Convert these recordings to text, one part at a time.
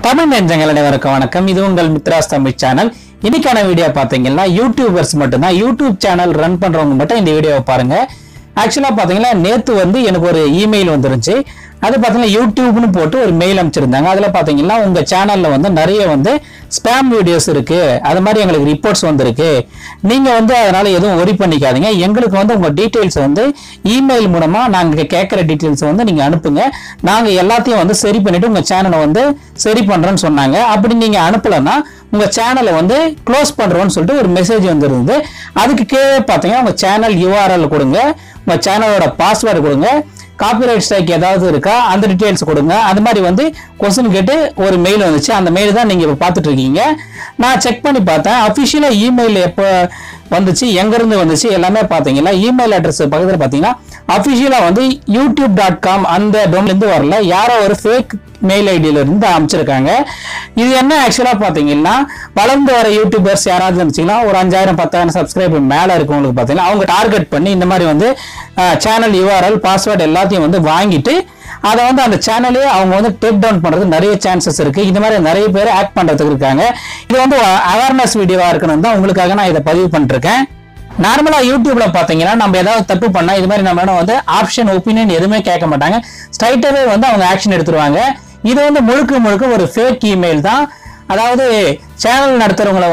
தமிழ் நெஞ்சங்கள் அனைவருக்கும் வணக்கம். இது உங்கள் மித்ராஸ் தமிழ் சேனல். இன்னைக்கான வீடியோ பாத்தீங்கன்னா யூடியூபர்ஸ் மட்டும்தான். யூடியூப் சேனல் ரன் பண்றவங்க மட்டும் இந்த வீடியோவை பாருங்க. ஆக்சுவலா பாத்தீங்கன்னா நேத்து எனக்கு ஒரு இமெயில் வந்துருச்சு. அது பாத்தீங்கன்னா யூடியூப்னு போட்டு ஒரு மெயில் அனுப்பிச்சிருந்தாங்க. அதுல பாத்தீங்கன்னா உங்க சேனல்ல நிறைய ஸ்பேம் வீடியோஸ் இருக்கு, அது மாதிரி எங்களுக்கு ரிப்போர்ட்ஸ் வந்திருக்கு. நீங்க அதனால எதுவும் ஒரி பண்ணிக்காதீங்க. எங்களுக்கு உங்க டீடைல்ஸ் இமெயில் மூலமா நாங்க கேட்கிற டீடைல்ஸ் நீங்க அனுப்புங்க. நாங்க எல்லாத்தையும் சரி பண்ணிட்டு உங்க சேனலை சரி பண்றோம்னு சொன்னாங்க. அப்படி நீங்க அனுப்பலன்னா உங்க சேனலை க்ளோஸ் பண்றோம்னு சொல்லிட்டு ஒரு மெசேஜ் வந்திருந்தது. அதுக்கு கீழே பாத்தீங்கன்னா உங்க சேனல் URL கொடுங்க, உங்க சேனலோட பாஸ்வேர்டு கொடுங்க, காப்பிரைட் ஸ்ட்ரைக் ஏதாவது இருக்கா அந்த டீடைல்ஸ் கொடுங்க. அது மாதிரி கொஸ்டின் கேட்டு ஒரு மெயில் வந்துச்சு. அந்த மெயில் தான் நீங்க இப்ப பாத்துட்டு இருக்கீங்க. நான் செக் பண்ணி பார்த்தேன். அபிஷியலா இமெயில் எப்போ வந்துச்சு, எங்க இருந்து வந்துச்சு எல்லாமே பாத்தீங்கன்னா இமெயில் அட்ரஸ் பக்கத்துல பாத்தீங்கன்னா அபிஷியலா youtube.com அந்த டொமைன்ல இருந்து வரல, யாரோ ஒரு ஃபேக் மெயில் ஐடியில இருந்து அமைச்சிருக்காங்க. இது என்ன ஆக்சுவலா பாத்தீங்கன்னா வளர்ந்து வர யூடியூபர்ஸ் யாராவது இருந்துச்சுன்னா ஒரு 5000 10,000 சப்ஸ்கிரைபர் மேல இருக்கவங்களுக்கு பாத்தீங்கன்னா அவங்க டார்கெட் பண்ணி இந்த மாதிரி சேனல் URL பாஸ்வேர்டு எல்லாத்தையும் வாங்கிட்டு அதை அந்த சேனலே அவங்க டேக் டவுன் பண்றது நிறைய சான்சஸ் இருக்கு. இந்த மாதிரி நிறைய பேர் ஆக்ட் பண்றதுக்கு இருக்காங்க. இது அவேர்னஸ் வீடியோவா இருக்கணும் தான் உங்களுக்காக நான் இதை பதிவு பண்ணிருக்கேன். நார்மலா யூடியூப்ல பாத்தீங்கன்னா நம்ம ஏதாவது தப்பு பண்ணா இது மாதிரி நம்ம ஆப்ஷன் ஒப்பீனியன் எதுவுமே கேட்க மாட்டாங்க. ஸ்ட்ரைட்டாவே அவங்க ஆக்ஷன் எடுத்துருவாங்க. இது முழுக்க முழுக்க ஒரு ஃபேக் இமெயில் தான். அதாவது சேனல் நடத்துறவங்களை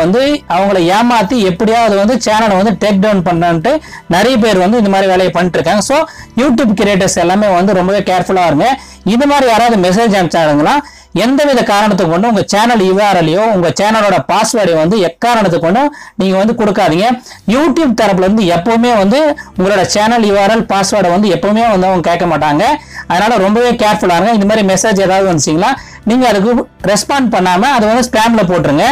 அவங்கள ஏமாத்தி எப்படியாவது சேனலை டேக் டவுன் பண்ணன்ட்டு நிறைய பேர் இந்த மாதிரி வேலையை பண்ணிட்டு இருக்காங்க. ஸோ யூடியூப் கிரியேட்டர்ஸ் எல்லாமே ரொம்பவே கேர்ஃபுல்லா இருங்க. இது மாதிரி யாராவது மெசேஜ் அனுப்பிச்சாங்கன்னா எந்தவித காரணத்தை கொண்டு உங்க சேனல் URLையோ உங்க சேனலோட பாஸ்வேர்டை எக்காரணத்தை கொண்டும் நீங்க கொடுக்காதீங்க. யூடியூப் தரப்புல எப்பவுமே உங்களோட சேனல் URL பாஸ்வேர்டை எப்பவுமே அவங்க கேட்க மாட்டாங்க. அதனால ரொம்பவே கேர்ஃபுல்லா இருங்க. இந்த மாதிரி மெசேஜ் ஏதாவது வந்துச்சுங்களா நீங்க அதுக்கு ரெஸ்பாண்ட் பண்ணாம அதை ஸ்பேம்ல போட்டுருங்க.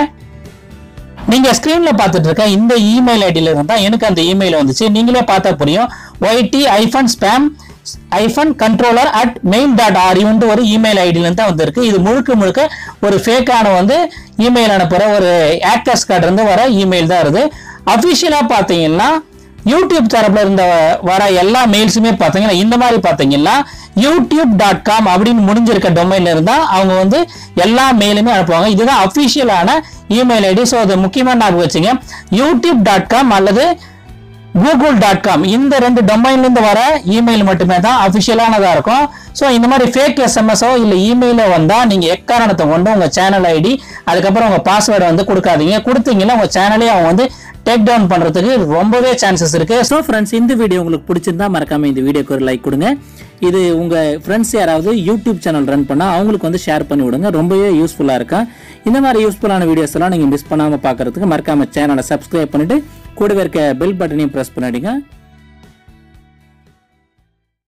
நீங்க ஸ்கிரீன்ல பாத்துட்டு இருக்க இந்த இமெயில் ஐடியில இருந்தா எனக்கு அந்த இமெயில் வந்துச்சு. நீங்களே பார்த்தா புரியும். yt-spam-controller@mail.ru ஒரு இமெயில் ஐடியில இருந்து வந்திருக்கு. இது முழுக்க முழுக்க ஒரு ஃபேக்கான இமெயில் அனுப்புற ஒரு ஆக்டர்ஸ் கார்டு இருந்து வர இமெயில் தான் வருது. அபிஷியலா பாத்தீங்கன்னா யூடியூப் தரப்புல இருந்த வர எல்லா மெயில்ஸுமே பாத்தீங்கன்னா இந்த மாதிரி பாத்தீங்கன்னா youtube.com அப்படின்னு முடிஞ்சிருக்க டொமைன்ல இருந்தா அவங்க எல்லா மெயிலுமே அனுப்புவாங்க. இதுதான் அபிஷியலான இமெயில் ஐடி. ஸோ அது முக்கியமா ஞாபகம் வச்சுங்க. youtube.com அல்லது google.com இந்த ரெண்டு டொமைன்ல இருந்து வர இமெயில் மட்டுமே தான் அபிஷியலானதா இருக்கும். ஸோ இந்த மாதிரி ஃபேக் SMS-ஓ இல்ல இமெயிலோ வந்தா நீங்க எக்காரணத்தை கொண்டு உங்க சேனல் ஐடி அதுக்கப்புறம் உங்க பாஸ்வேர்டை கொடுக்காதீங்க. கொடுத்தீங்கன்னா உங்க சேனலே அவங்க டேக் டவுன் பண்றதுக்கு ரொம்பவே சான்சஸ் இருக்கு. ஸோ ஃப்ரெண்ட்ஸ், இந்த வீடியோ உங்களுக்கு பிடிச்சிருந்தா மறக்காம இந்த வீடியோக்கு ஒரு லைக் கொடுங்க. இது உங்க ஃப்ரெண்ட்ஸ் யாராவது யூடியூப் சேனல் ரன் பண்ணா அவங்களுக்கு ஷேர் பண்ணி விடுங்க. ரொம்பவே யூஸ்ஃபுல்லா இருக்கும். இந்த மாதிரி யூஸ்ஃபுல்லான வீடியோஸ் எல்லாம் நீங்க மிஸ் பண்ணாம பாக்குறதுக்கு மறக்காம சேனலை சப்ஸ்கிரைப் பண்ணிட்டு கூடவே இருக்க பெல் பட்டனையும் பிரஸ் பண்ணிடுங்க.